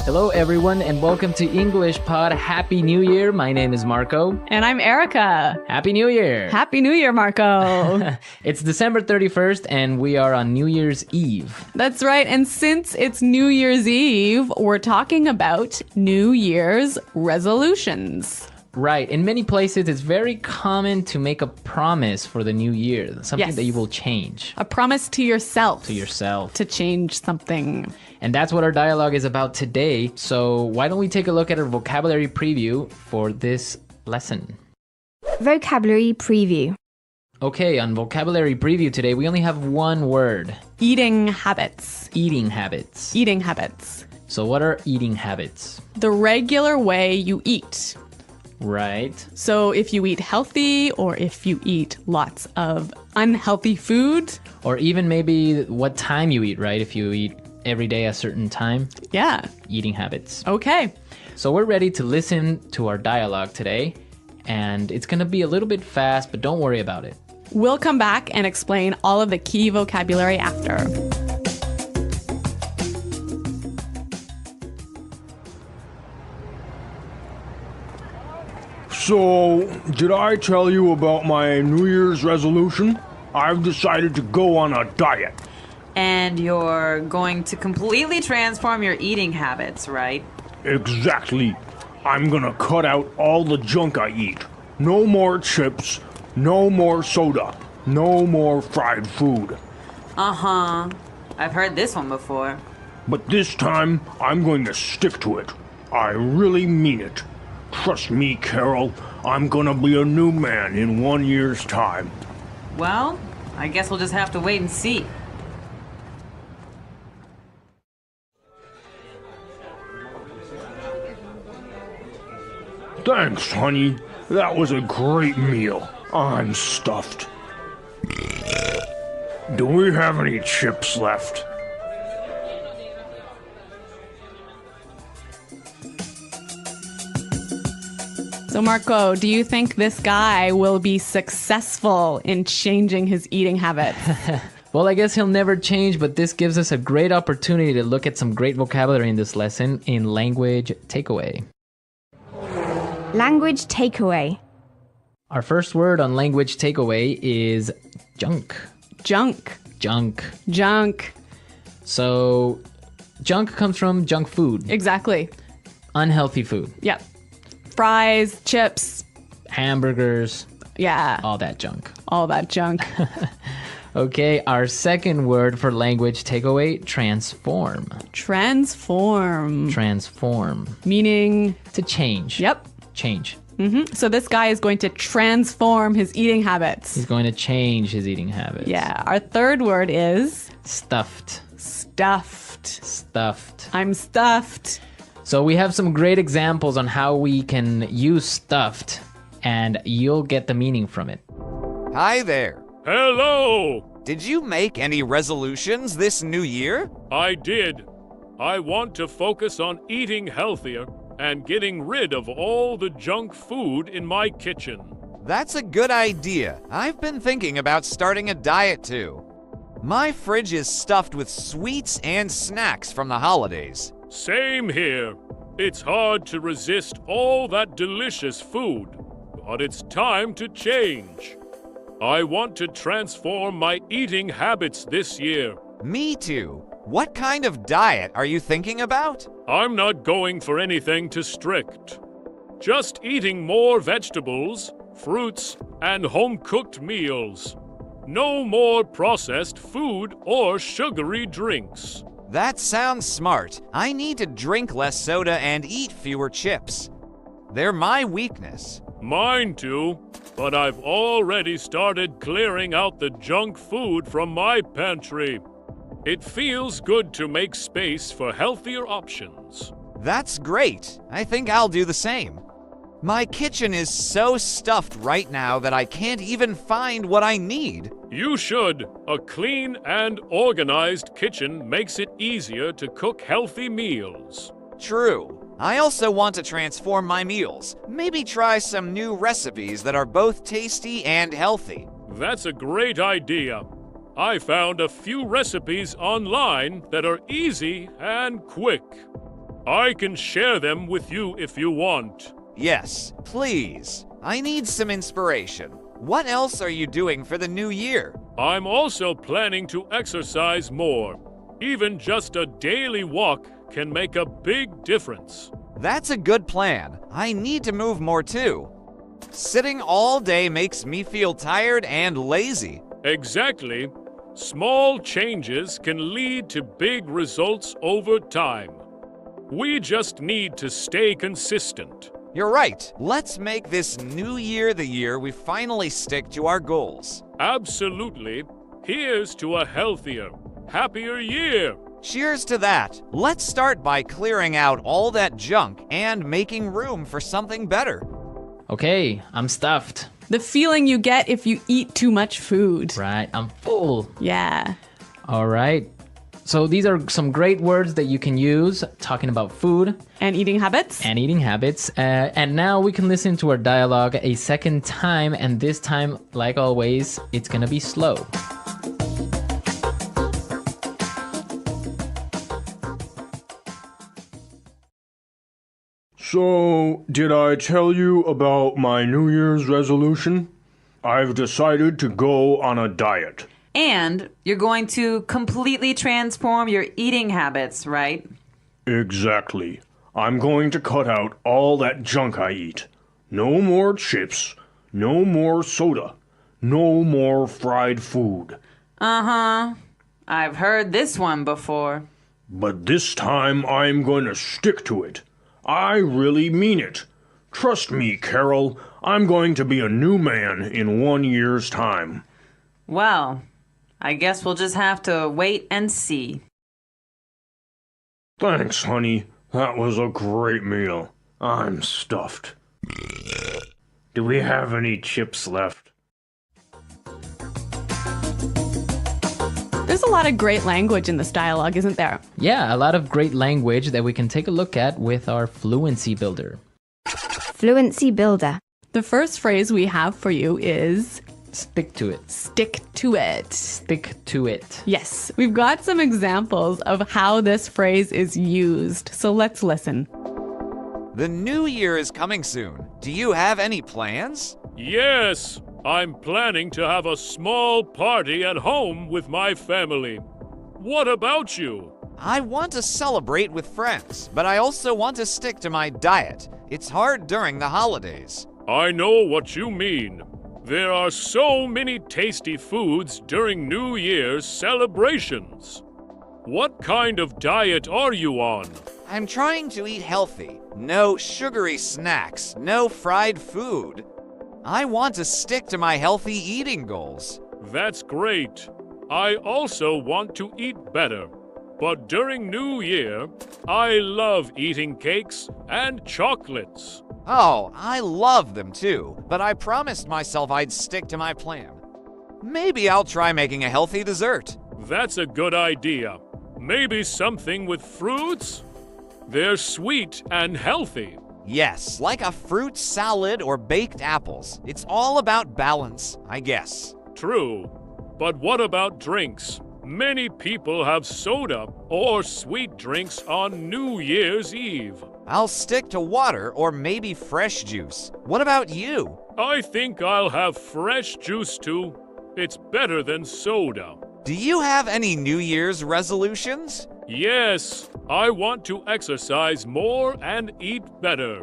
Hello everyone and welcome to English Pod. Happy New Year. My name is Marco. And I'm Erica. Happy New Year. Happy New Year, Marco. It's December 31st and we are on New Year's Eve. That's right. And since it's New Year's Eve, we're talking about New Year's resolutions. Right. In many places, it's very common to make a promise for the new year, something that you will change. A promise to yourself. To yourself. To change something. And that's what our dialogue is about today. So why don't we take a look at our vocabulary preview for this lesson? Vocabulary preview. Okay, on vocabulary preview today, we only have one word. Eating habits. Eating habits. Eating habits. So what are eating habits? The regular way you eat. Right. So if you eat healthy or if you eat lots of unhealthy food. Or even maybe what time you eat, right? If you eat every day a certain time. Yeah. Eating habits. Okay. So we're ready to listen to our dialogue today. And it's going to be a little bit fast, but don't worry about it. We'll come back and explain all of the key vocabulary after. So, did I tell you about my New Year's resolution? I've decided to go on a diet. And you're going to completely transform your eating habits, right? Exactly. I'm gonna cut out all the junk I eat. No more chips, no more soda, no more fried food. Uh-huh. I've heard this one before. But this time, I'm going to stick to it. I really mean it. Trust me, Carol, I'm gonna be a new man in 1 year's time. Well, I guess we'll just have to wait and see. Thanks, honey. That was a great meal. I'm stuffed. Do we have any chips left? So Marco, do you think this guy will be successful in changing his eating habits? Well, I guess he'll never change, but this gives us a great opportunity to look at some great vocabulary in this lesson in language takeaway. Language takeaway. Our first word on language takeaway is junk. Junk. Junk. Junk. So, junk comes from junk food. Exactly. Unhealthy food. Yep. Fries, chips. Hamburgers. Yeah. All that junk. All that junk. Okay, our second word for language takeaway, transform. Transform. Transform. Meaning? To change. Yep. Change. So this guy is going to transform his eating habits. He's going to change his eating habits. Yeah. Our third word is? Stuffed. Stuffed. Stuffed. I'm stuffed. So we have some great examples on how we can use stuffed, and you'll get the meaning from it. Hi there. Hello! Did you make any resolutions this new year? I did. I want to focus on eating healthier and getting rid of all the junk food in my kitchen. That's a good idea. I've been thinking about starting a diet too. My fridge is stuffed with sweets and snacks from the holidays. Same here. It's hard to resist all that delicious food, but it's time to change. I want to transform my eating habits this year. Me too. What kind of diet are you thinking about? I'm not going for anything too strict. Just eating more vegetables, fruits, and home-cooked meals. No more processed food or sugary drinks. That sounds smart. I need to drink less soda and eat fewer chips. They're my weakness. Mine too, but I've already started clearing out the junk food from my pantry. It feels good to make space for healthier options. That's great. I think I'll do the same. My kitchen is so stuffed right now that I can't even find what I need. You should. A clean and organized kitchen makes it easier to cook healthy meals. True. I also want to transform my meals. Maybe try some new recipes that are both tasty and healthy. That's a great idea. I found a few recipes online that are easy and quick. I can share them with you if you want. Yes, please. I need some inspiration. What else are you doing for the new year? I'm also planning to exercise more. Even just a daily walk can make a big difference. That's a good plan. I need to move more too. Sitting all day makes me feel tired and lazy. Exactly. Small changes can lead to big results over time. We just need to stay consistent. You're right. Let's make this new year the year we finally stick to our goals. Absolutely. Here's to a healthier, happier year. Cheers to that. Let's start by clearing out all that junk and making room for something better. Okay, I'm stuffed. The feeling you get if you eat too much food. Right, I'm full. Yeah. All right. So these are some great words that you can use talking about food And eating habits? and eating habits. And now we can listen to our dialogue a second time. And this time, like always, it's going to be slow. So, did I tell you about my New Year's resolution? I've decided to go on a diet. And you're going to completely transform your eating habits, right? Exactly. I'm going to cut out all that junk I eat. No more chips. No more soda. No more fried food. Uh-huh. I've heard this one before. But this time I'm going to stick to it. I really mean it. Trust me, Carol. I'm going to be a new man in 1 year's time. Well, I guess we'll just have to wait and see. Thanks, honey. That was a great meal. I'm stuffed. Do we have any chips left? There's a lot of great language in this dialogue, isn't there? Yeah, a lot of great language that we can take a look at with our fluency builder. Fluency builder. The first phrase we have for you is Stick to it. stick to it. Stick to it. Yes, we've got some examples of how this phrase is used. So let's listen. The new year is coming soon. Do you have any plans? Yes, I'm planning to have a small party at home with my family. What about you? I want to celebrate with friends, but I also want to stick to my diet. It's hard during the holidays. I know what you mean. There are so many tasty foods during New Year's celebrations. What kind of diet are you on? I'm trying to eat healthy. No sugary snacks, no fried food. I want to stick to my healthy eating goals. That's great. I also want to eat better. But during New Year, I love eating cakes and chocolates. Oh, I love them too, but I promised myself I'd stick to my plan. Maybe I'll try making a healthy dessert. That's a good idea. Maybe something with fruits? They're sweet and healthy. Yes, like a fruit salad or baked apples. It's all about balance, I guess. True. But what about drinks? Many people have soda or sweet drinks on New Year's Eve. I'll stick to water or maybe fresh juice. What about you? I think I'll have fresh juice too. It's better than soda. Do you have any New Year's resolutions? Yes, I want to exercise more and eat better.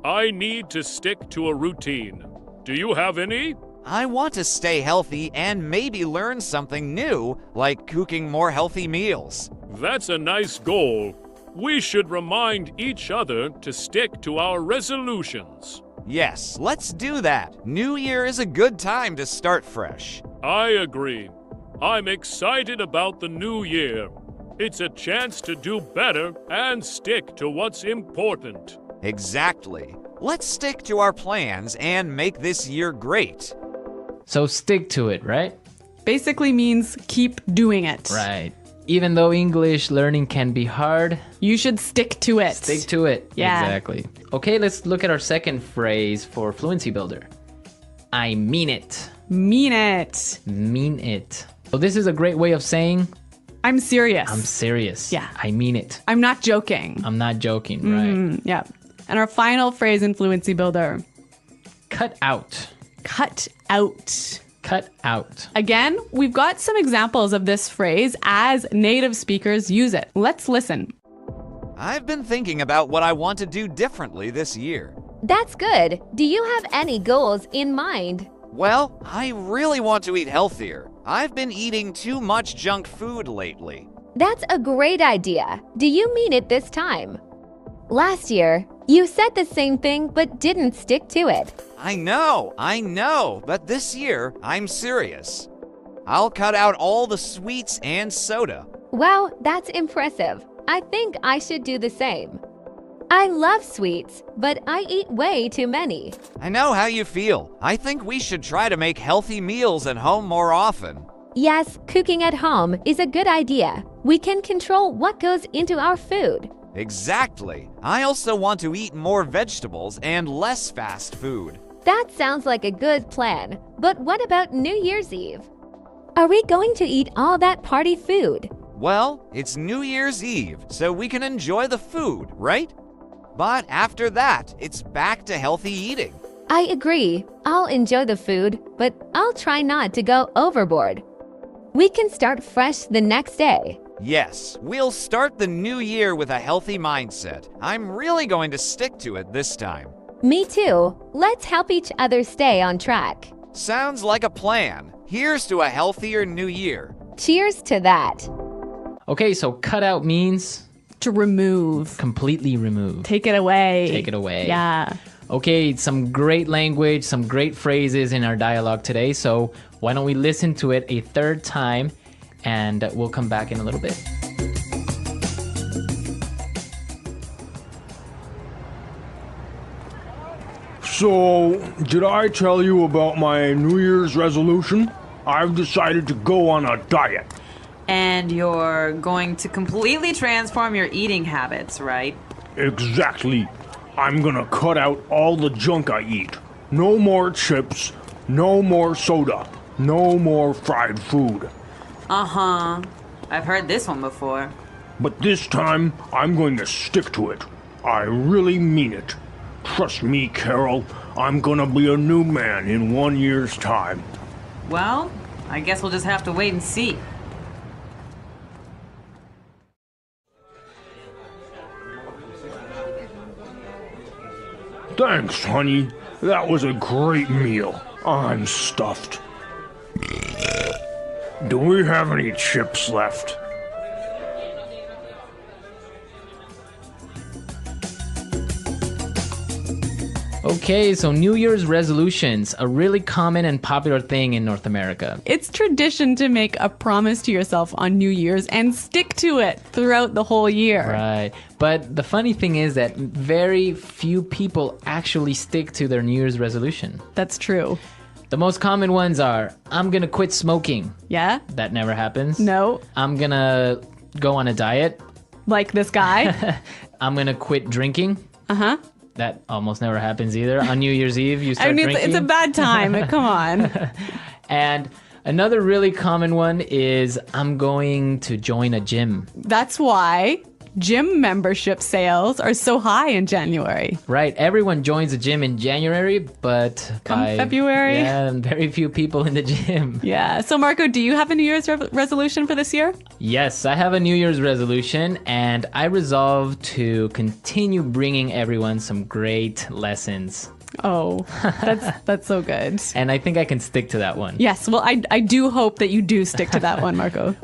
I need to stick to a routine. Do you have any? I want to stay healthy and maybe learn something new, like cooking more healthy meals. That's a nice goal. We should remind each other to stick to our resolutions. Yes, let's do that. New Year is a good time to start fresh. I agree. I'm excited about the new year. It's a chance to do better and stick to what's important. Exactly. Let's stick to our plans and make this year great. So stick to it, right? Basically means keep doing it. Right. Even though English learning can be hard, You should stick to it. stick to it. Yeah. Exactly. Okay, let's look at our second phrase for Fluency Builder. I mean it. Mean it. Mean it. So this is a great way of saying I'm serious. I'm serious. Yeah. I mean it. I'm not joking. I'm not joking, right? Yeah. And our final phrase in Fluency Builder. Cut out. Cut out. Cut out. Again, we've got some examples of this phrase as native speakers use it. Let's listen. I've been thinking about what I want to do differently this year. That's good. Do you have any goals in mind? Well, I really want to eat healthier. I've been eating too much junk food lately. That's a great idea. Do you mean it this time? Last year, you said the same thing but didn't stick to it. I know, but this year, I'm serious. I'll cut out all the sweets and soda. Wow, that's impressive. I think I should do the same. I love sweets, but I eat way too many. I know how you feel. I think we should try to make healthy meals at home more often. Yes, cooking at home is a good idea. We can control what goes into our food. Exactly. I also want to eat more vegetables and less fast food. That sounds like a good plan. But what about New Year's Eve? Are we going to eat all that party food? Well, it's New Year's Eve, so we can enjoy the food, right? But after that, it's back to healthy eating. I agree. I'll enjoy the food, but I'll try not to go overboard. We can start fresh the next day. Yes, we'll start the new year with a healthy mindset. I'm really going to stick to it this time. Me too. Let's help each other stay on track. Sounds like a plan. Here's to a healthier new year. Cheers to that. Okay, so cut out means To remove. completely remove. Take it away. Take it away. Yeah. Okay, some great language, some great phrases in our dialogue today. So why don't we listen to it a third time and we'll come back in a little bit. So, did I tell you about my New Year's resolution? I've decided to go on a diet. And you're going to completely transform your eating habits, right? Exactly. I'm gonna cut out all the junk I eat. No more chips, no more soda, no more fried food. Uh-huh. I've heard this one before. But this time, I'm going to stick to it. I really mean it. Trust me, Carol, I'm gonna be a new man in 1 year's time. Well, I guess we'll just have to wait and see. Thanks, honey. That was a great meal. I'm stuffed. Do we have any chips left? Okay, so New Year's resolutions, a really common and popular thing in North America. It's tradition to make a promise to yourself on New Year's and stick to it throughout the whole year. Right. But the funny thing is that very few people actually stick to their New Year's resolution. That's true. The most common ones are, I'm going to quit smoking. Yeah? That never happens. No. I'm going to go on a diet. Like this guy? I'm going to quit drinking. Uh-huh. That almost never happens either. On New Year's Eve, you start drinking. It's a bad time. Come on. And another really common one is, I'm going to join a gym. That's why gym membership sales are so high in January. Right. Everyone joins a gym in January, but Come February? Yeah, very few people in the gym. Yeah. So, Marco, do you have a New Year's resolution for this year? Yes, I have a New Year's resolution, and I resolved to continue bringing everyone some great lessons. Oh, that's so good. And I think I can stick to that one. Yes. Well, I do hope that you do stick to that one, Marco.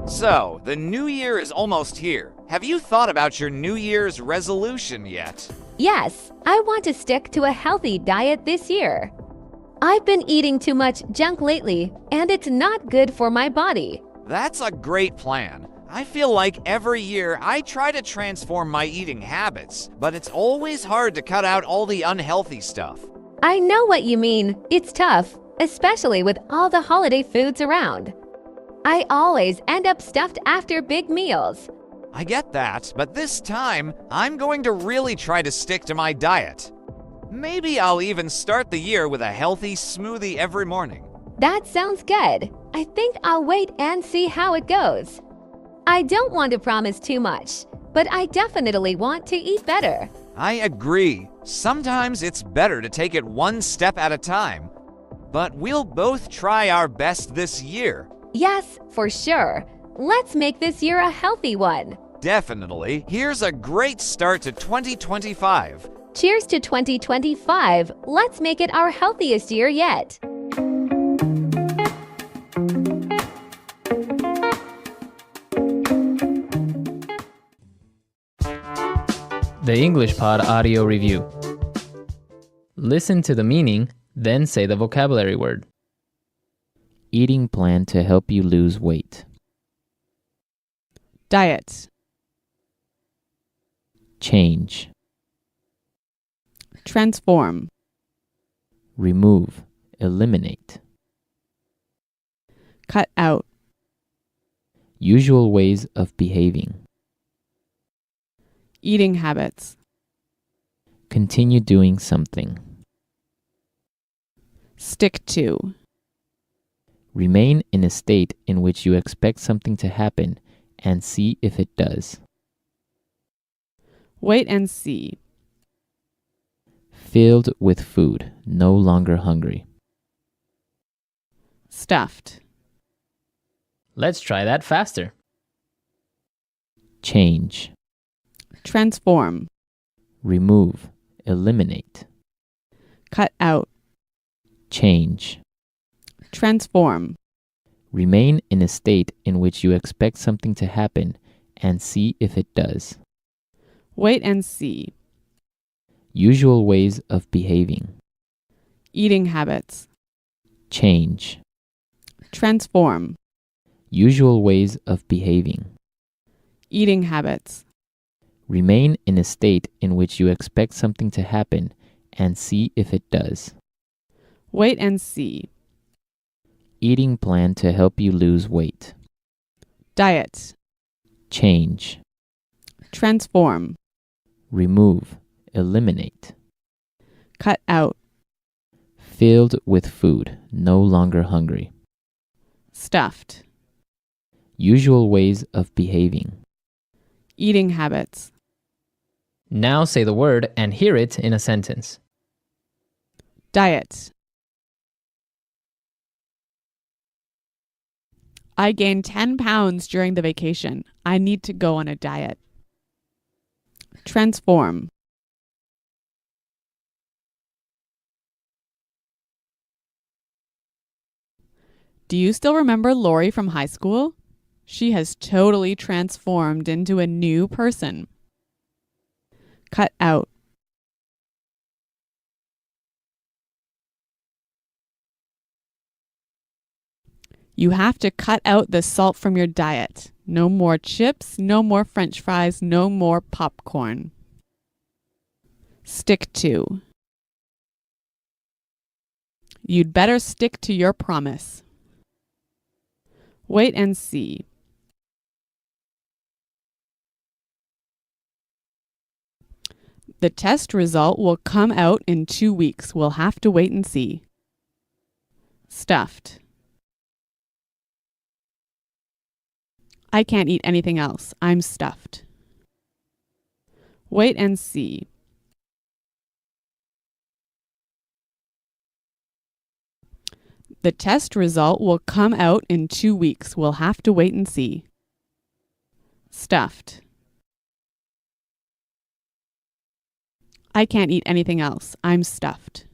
So, the new year is almost here. Have you thought about your New Year's resolution yet? Yes, I want to stick to a healthy diet this year. I've been eating too much junk lately, and it's not good for my body. That's a great plan. I feel like every year I try to transform my eating habits, but it's always hard to cut out all the unhealthy stuff. I know what you mean. It's tough, especially with all the holiday foods around. I always end up stuffed after big meals. I get that, but this time, I'm going to really try to stick to my diet. Maybe I'll even start the year with a healthy smoothie every morning. That sounds good. I think I'll wait and see how it goes. I don't want to promise too much, but I definitely want to eat better. I agree. Sometimes it's better to take it one step at a time. But we'll both try our best this year. Yes, for sure. Let's make this year a healthy one. Definitely. Here's a great start to 2025. Cheers to 2025. Let's make it our healthiest year yet. The English Pod Audio Review. Listen to the meaning, then say the vocabulary word. Eating plan to help you lose weight. Diet. Change. Transform. Remove. Eliminate. Cut out. Usual ways of behaving. Eating habits. Continue doing something. Stick to. Remain in a state in which you expect something to happen and see if it does. Wait and see. Filled with food, no longer hungry. Stuffed. Let's try that faster. Change. Transform. Remove. Eliminate. Cut out. Change. Transform. Remain in a state in which you expect something to happen and see if it does. Wait and see. Usual ways of behaving. Eating habits. Change. Transform. Usual ways of behaving. Eating habits. Remain in a state in which you expect something to happen and see if it does. Wait and see. Eating plan to help you lose weight. Diet. Change. Transform. Remove. Eliminate. Cut out. Filled with food, no longer hungry. Stuffed. Usual ways of behaving. Eating habits. Now say the word and hear it in a sentence. Diet. I gained 10 pounds during the vacation. I need to go on a diet. Transform. Do you still remember Lori from high school? She has totally transformed into a new person. Cut out. You have to cut out the salt from your diet. No more chips, no more French fries, no more popcorn. Stick to. You'd better stick to your promise. Wait and see. The test result will come out in 2 weeks. We'll have to wait and see. Stuffed. I can't eat anything else. I'm stuffed. Wait and see. The test result will come out in 2 weeks. We'll have to wait and see. Stuffed. I can't eat anything else. I'm stuffed.